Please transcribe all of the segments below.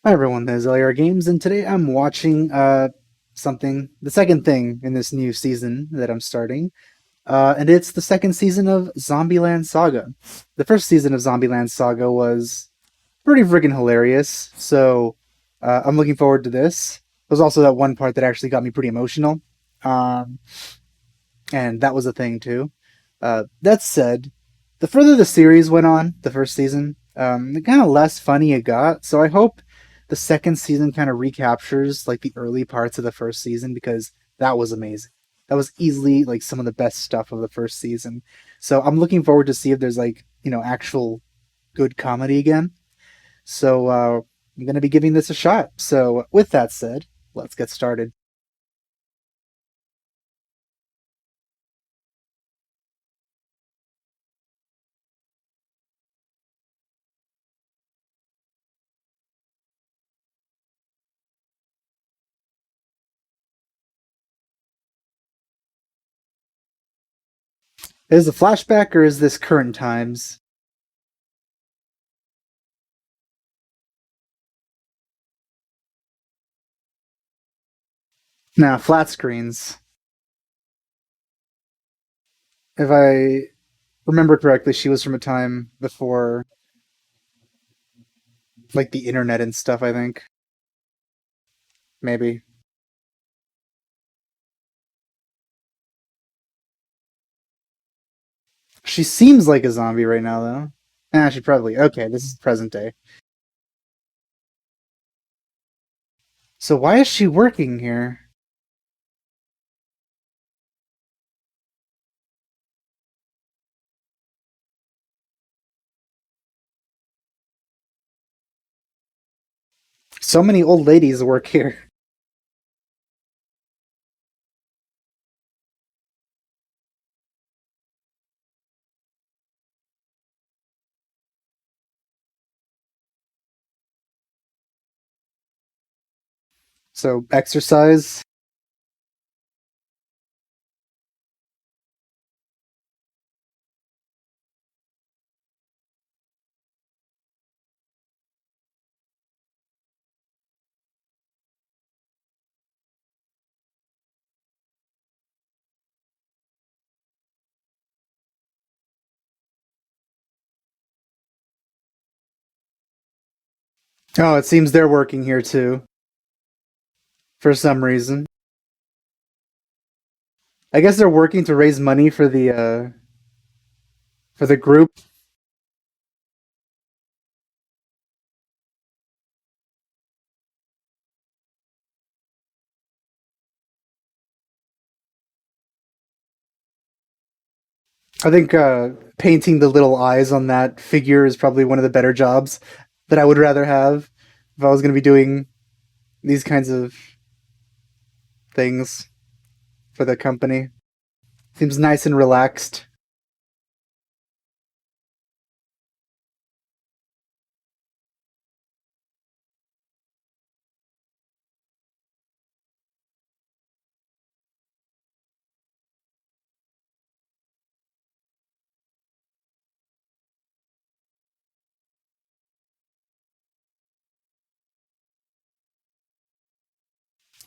Hi everyone, this is LAR Games, and today I'm watching the second thing in this new season that I'm starting, and it's the second season of Zombie Land Saga. The first season of Zombie Land Saga was pretty friggin' hilarious, so I'm looking forward to this. There's also that one part that actually got me pretty emotional, um, and that was a thing too. That said, the further the series went on, the first season, the kind of less funny it got. So I hope the second season kind of recaptures like the early parts of the first season because that was amazing. That was easily like some of the best stuff of the first season. So I'm looking forward to see if there's like actual good comedy again. So I'm gonna be giving this a shot. So with that said, let's get started. Is this a flashback or is this current times? Nah, flat screens. If I remember correctly, she was from a time before like the internet and stuff, I think. Maybe. She seems like a zombie right now though. She probably okay, this is present day. So why is she working here? So many old ladies work here. So exercise. Oh, it seems they're working here too. For some reason. I guess they're working to raise money for the group. I think painting the little eyes on that figure is probably one of the better jobs that I would rather have if I was going to be doing these kinds of things for the company. Seems nice and relaxed.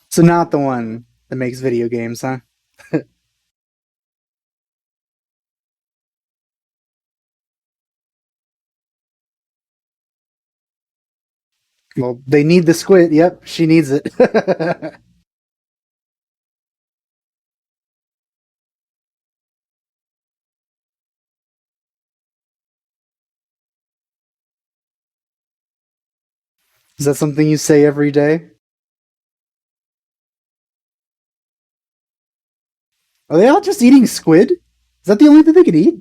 So not the one that makes video games, huh? Well, they need the squid. Yep, she needs it. Is that something you say every day? Are they all just eating squid? Is that the only thing they can eat?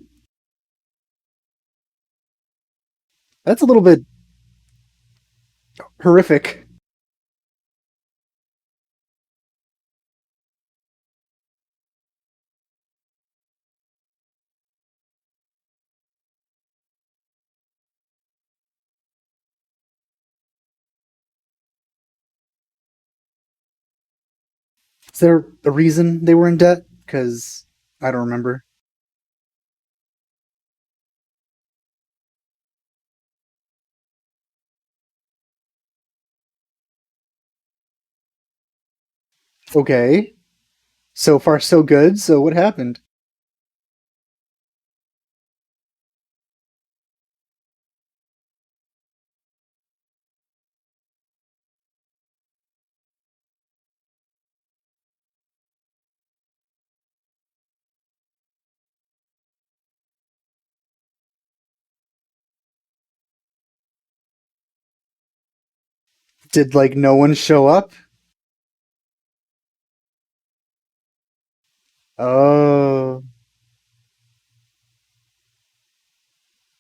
That's a little bit horrific. Is there a reason they were in debt? Because I don't remember. Okay. So far, so good. So what happened? Did like no one show up? Oh,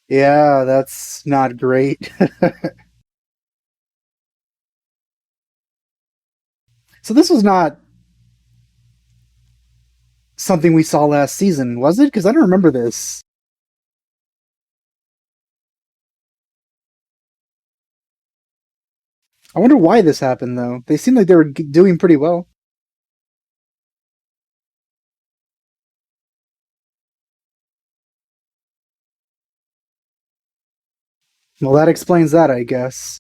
yeah, that's not great. So this was not something we saw last season, was it? Because I don't remember this. I wonder why this happened, though. They seemed like they were doing pretty well. Well, that explains that, I guess.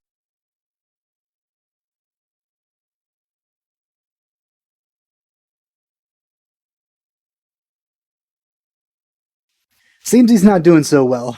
Seems he's not doing so well.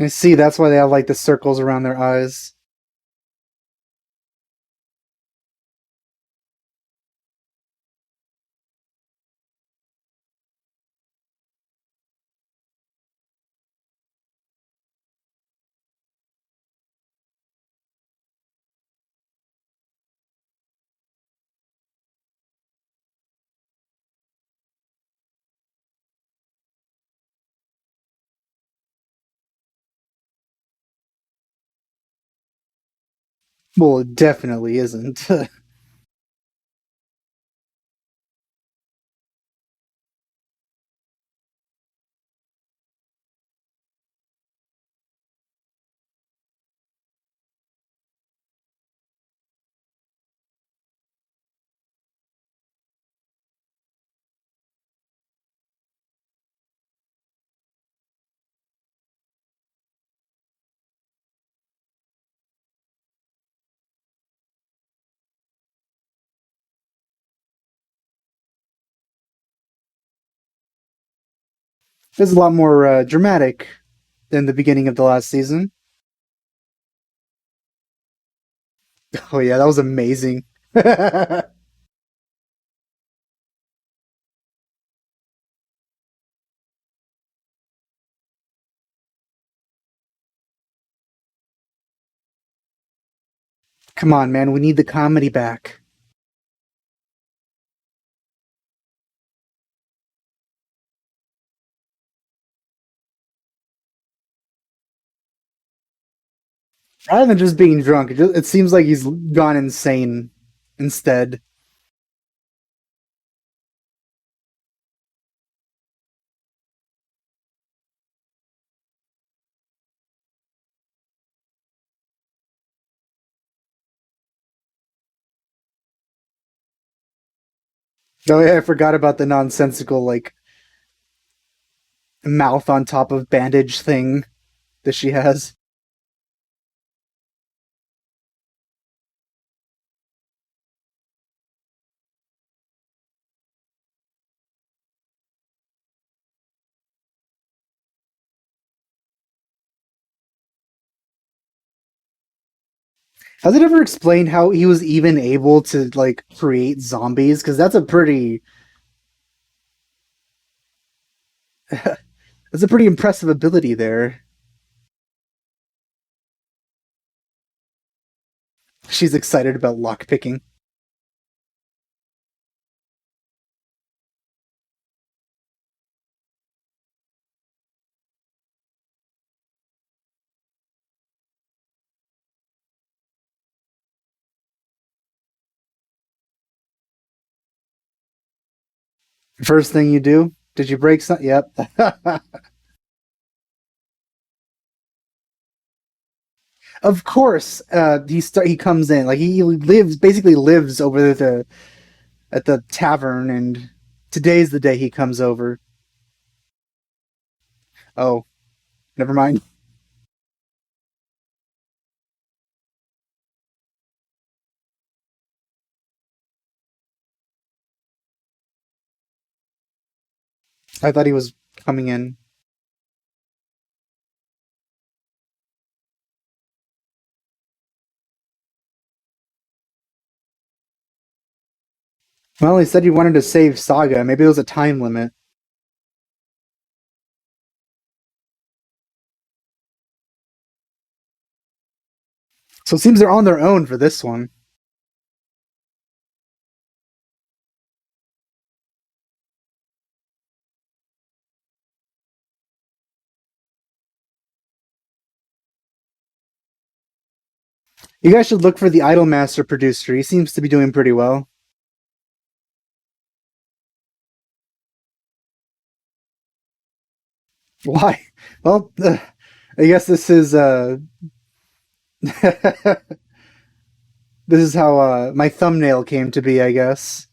I see, that's why they have like the circles around their eyes. Well, it definitely isn't. It's a lot more dramatic than the beginning of the last season. Oh yeah, that was amazing. Come on, man, we need the comedy back. Rather than just being drunk, it seems like he's gone insane instead. Oh yeah, I forgot about the nonsensical like mouth on top of bandage thing that she has. Has it ever explained how he was even able to like create zombies? Because that's a pretty impressive ability there. She's excited about lockpicking. First thing you do? Did you break something? Yep. Of course, he comes in like he lives basically lives over the at the tavern, and today's the day he comes over. Oh, never mind. I thought he was coming in. Well, he said he wanted to save Saga. Maybe it was a time limit. So it seems they're on their own for this one. You guys should look for the Idolmaster producer. He seems to be doing pretty well. Why? Well, I guess this is this is how my thumbnail came to be, I guess.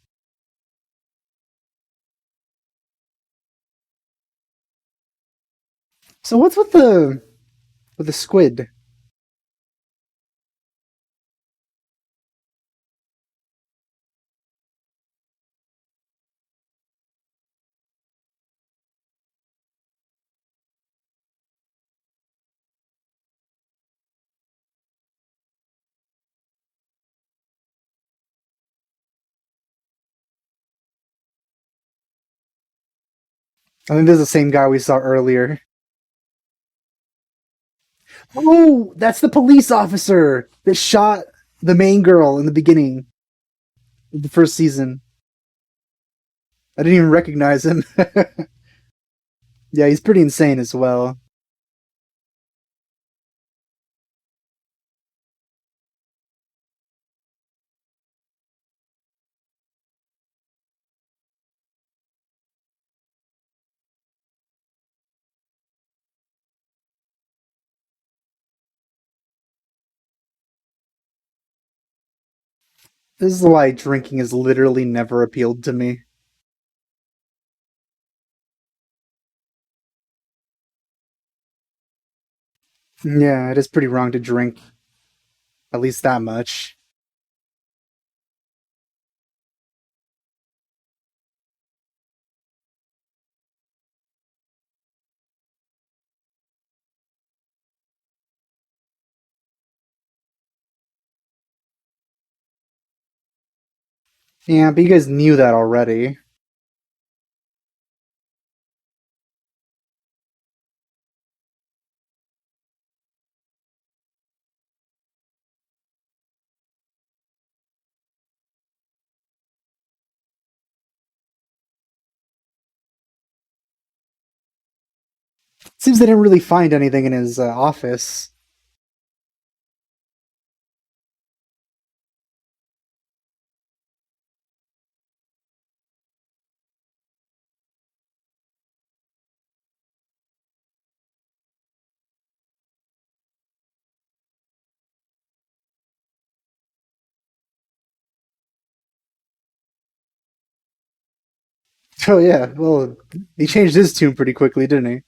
So what's with the squid? I think this is the same guy we saw earlier. Oh, that's the police officer that shot the main girl in the beginning of the first season. I didn't even recognize him. Yeah, he's pretty insane as well. This is why drinking has literally never appealed to me. Yeah, it is pretty wrong to drink at least that much. Yeah, but you guys knew that already. Seems they didn't really find anything in his office. Oh yeah, well, he changed his tune pretty quickly, didn't he?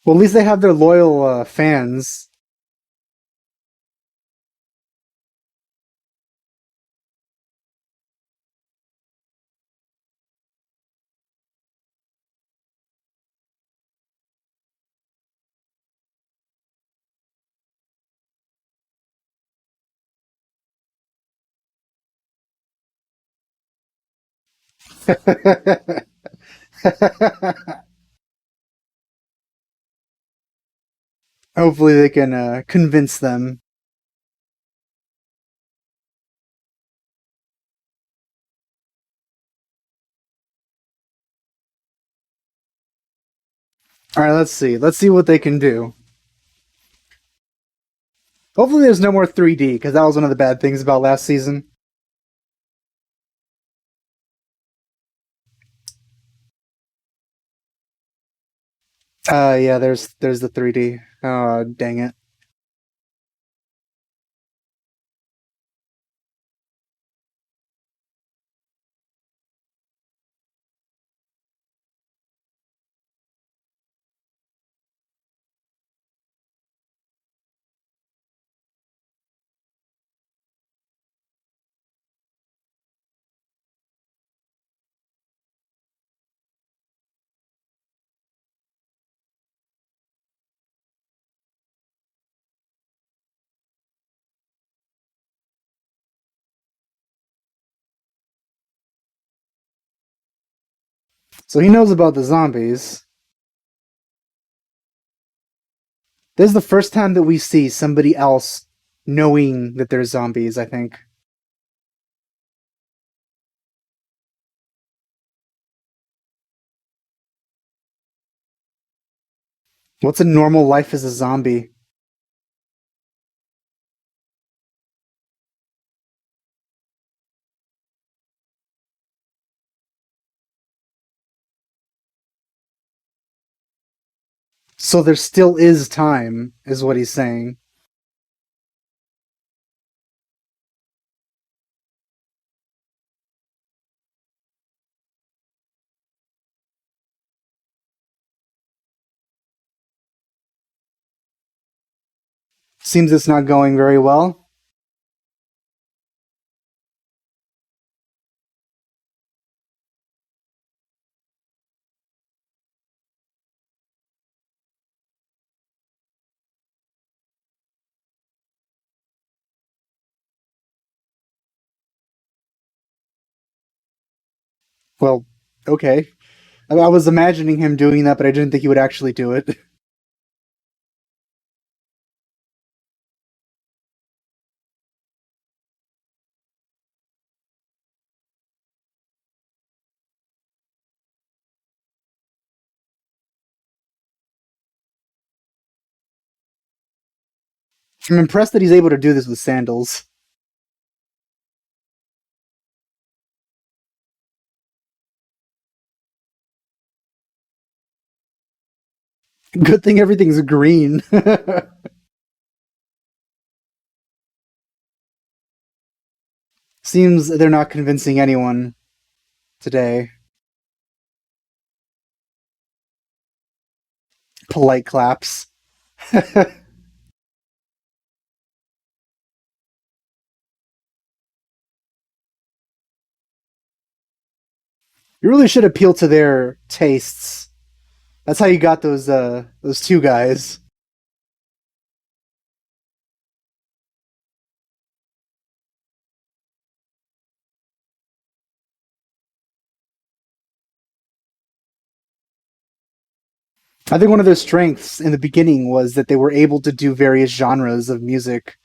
Well, at least they have their loyal fans. Hopefully, they can convince them. All right, let's see. Let's see what they can do. Hopefully, there's no more 3D because that was one of the bad things about last season. Yeah, there's the 3D. Oh, dang it. So he knows about the zombies. This is the first time that we see somebody else knowing that there's zombies, I think. What's a normal life as a zombie? So there still is time, is what he's saying. Seems it's not going very well. Well, okay. I was imagining him doing that, but I didn't think he would actually do it. I'm impressed that he's able to do this with sandals. Good thing everything's green. Seems they're not convincing anyone today. Polite claps. You really should appeal to their tastes. That's how you got those two guys. I think one of their strengths in the beginning was that they were able to do various genres of music.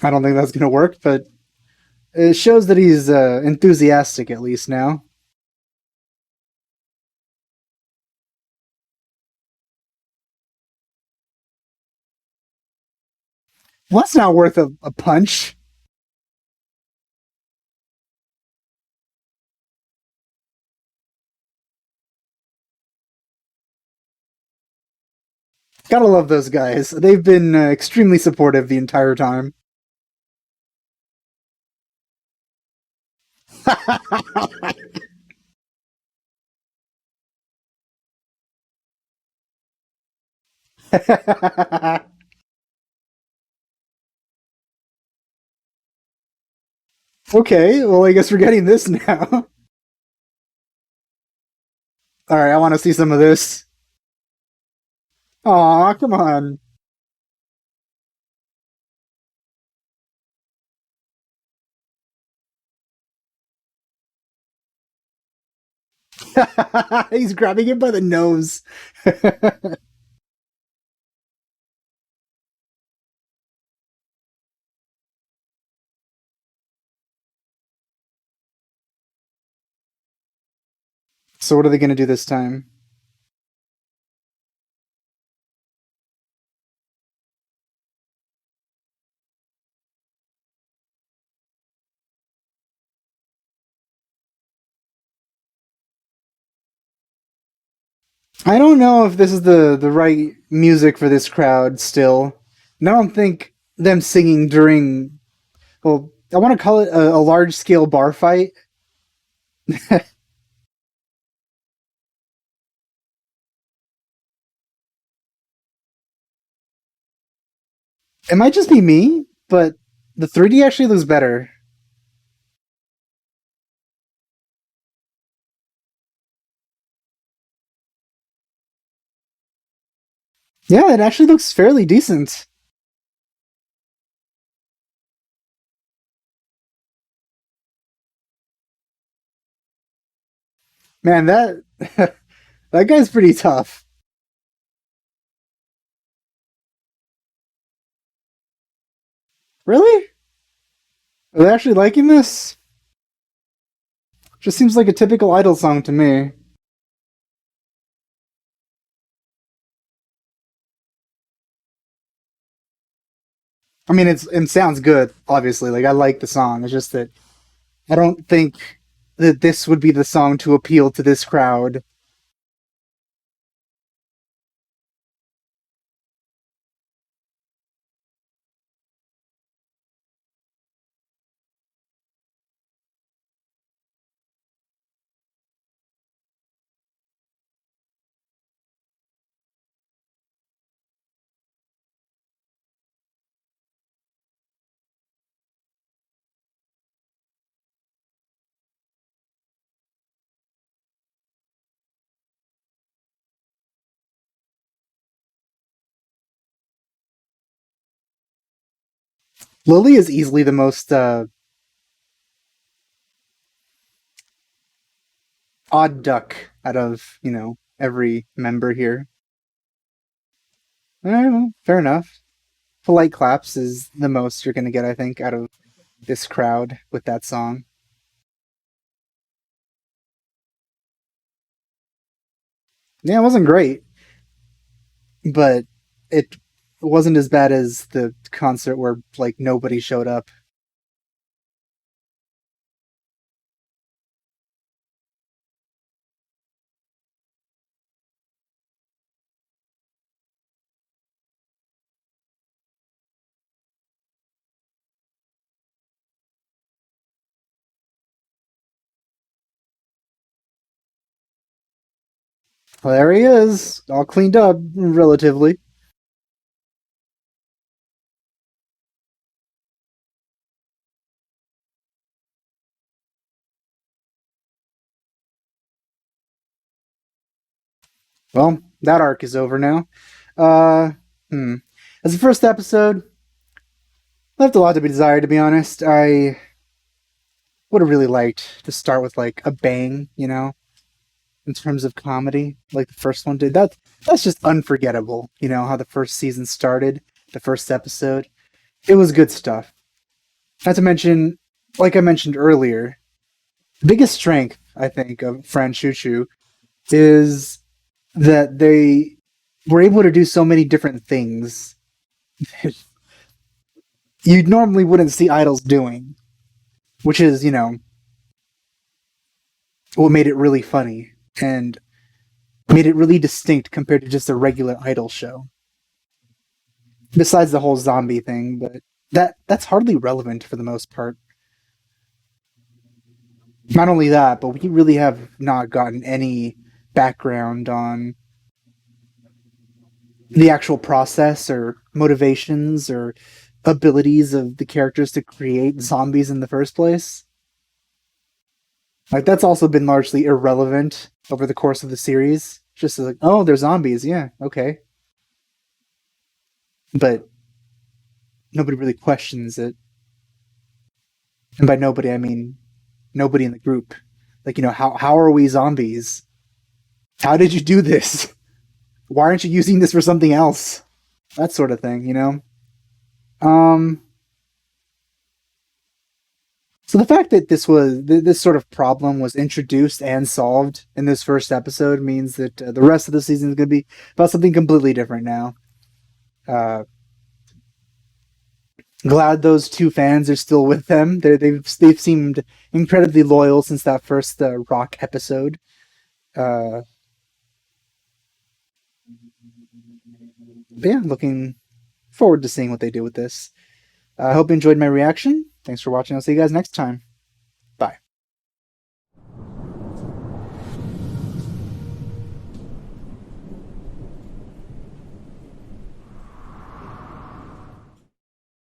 I don't think that's going to work, but it shows that he's enthusiastic at least now. Well, that's not worth a punch. Gotta love those guys. They've been extremely supportive the entire time. Okay, well, I guess we're getting this now. All right, I want to see some of this. Aw, come on. He's grabbing him by the nose. So what are they going to do this time? I don't know if this is the right music for this crowd still. And I don't think them singing during, well, I want to call it a large scale bar fight. It might just be me, but the 3D actually looks better. Yeah, it actually looks fairly decent. Man, that that guy's pretty tough. Really? Are they actually liking this? Just seems like a typical Idol song to me. I mean, it sounds good, obviously. Like I like the song. It's just that I don't think that this would be the song to appeal to this crowd. Lily is easily the most odd duck out of every member here. Fair enough. Polite claps is the most you're gonna get, I think, out of this crowd with that song. Yeah, it wasn't great, but it wasn't as bad as the concert where like nobody showed up. Well, there he is, all cleaned up, relatively. Well, that arc is over now. Uh, hmm. As the first episode, left a lot to be desired. To be honest, I would have really liked to start with like a bang, in terms of comedy, like the first one did. That's just unforgettable. How the first season started, the first episode. It was good stuff. Not to mention, like I mentioned earlier, the biggest strength I think of Fran Chuchu is that they were able to do so many different things you normally wouldn't see idols doing, which is what made it really funny and made it really distinct compared to just a regular idol show. Besides the whole zombie thing, but that's hardly relevant for the most part. Not only that, but we really have not gotten any background on the actual process or motivations or abilities of the characters to create zombies in the first place. Like that's also been largely irrelevant over the course of the series. Just like, oh, they're zombies. Yeah, okay. But nobody really questions it. And by nobody, I mean nobody in the group. Like, how are we zombies? How did you do this? Why aren't you using this for something else? That sort of thing. Um, so the fact that this sort of problem was introduced and solved in this first episode means that the rest of the season is going to be about something completely different now. Uh, Glad those two fans are still with them. They've seemed incredibly loyal since that first Rock episode. Uh, but yeah, looking forward to seeing what they do with this. I hope you enjoyed my reaction. Thanks for watching. I'll see you guys next time.